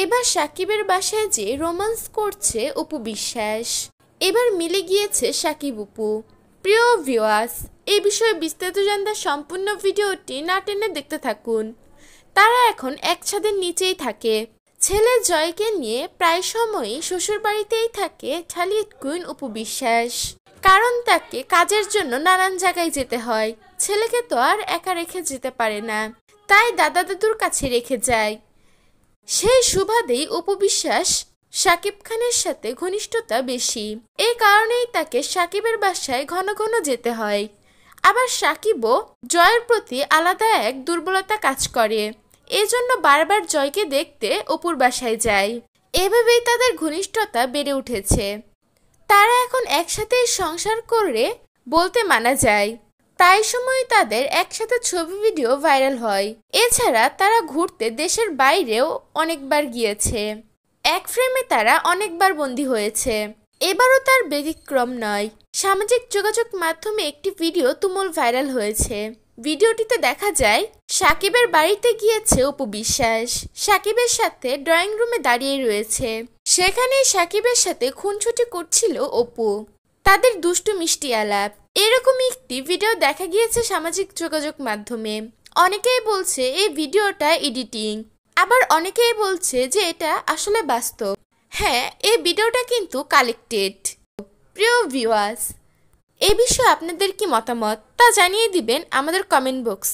এবার সাকিবের বাসায় যে রোমান্স করছে অপু বিশ্বাস। এবার মিলে গিয়েছে সাকিব অপু। প্রিয় ভিউয়ার্স, এই বিষয়ে বিস্তারিত জানতে সম্পূর্ণ ভিডিওটি না টেনে দেখতে থাকুন। তারা এখন এক ছাদের নিচেই থাকে। ছেলে জয়কে নিয়ে প্রায় সময়ই শ্বশুর বাড়িতেই থাকে ঠালিউড কুইন অপু বিশ্বাস। কারণ তাকে কাজের জন্য নানান জায়গায় যেতে হয়। ছেলেকে তো আর একা রেখে যেতে পারে না, তাই দাদা দাদুর কাছে রেখে যায়। সেই সুবাদেই অপু বিশ্বাস শাকিব খানের সাথে ঘনিষ্ঠতা বেশি। এই কারণেই তাকে সাকিবের বাসায় ঘন ঘন যেতে হয়। আবার সাকিবও জয়ের প্রতি আলাদা এক দুর্বলতা কাজ করে, এজন্য বারবার জয়কে দেখতে অপুর বাসায় যায়। এভাবেই তাদের ঘনিষ্ঠতা বেড়ে উঠেছে। তারা এখন একসাথেই সংসার করে বলতে মানা যায়। প্রায় সময় তাদের একসাথে ছবি ভিডিও ভাইরাল হয়। এছাড়া তারা ঘুরতে দেশের বাইরেও অনেকবার গিয়েছে। এক ফ্রেমে তারা অনেকবার বন্দী হয়েছে। এবারও তার ব্যতিক্রম নয়। সামাজিক যোগাযোগ মাধ্যমে একটি ভিডিও তুমুল ভাইরাল হয়েছে। ভিডিওটিতে দেখা যায় সাকিবের বাড়িতে গিয়েছে অপু বিশ্বাস। সাকিবের সাথে ড্রয়িং রুমে দাঁড়িয়ে রয়েছে। সেখানেই সাকিবের সাথে খুনসুটি করছিল অপু। তাদের দুষ্টু মিষ্টি আলাপ, এরকমই একটি ভিডিও দেখা গিয়েছে সামাজিক যোগাযোগ মাধ্যমে। অনেকেই বলছে এই ভিডিওটা এডিটিং, আবার অনেকেই বলছে যে এটা আসলে বাস্তব। হ্যাঁ, এই ভিডিওটা কিন্তু কালেক্টেড। প্রিয় ভিউয়ার্স, এ বিষয়ে আপনাদের কি মতামত তা জানিয়ে দিবেন আমাদের কমেন্ট বক্স।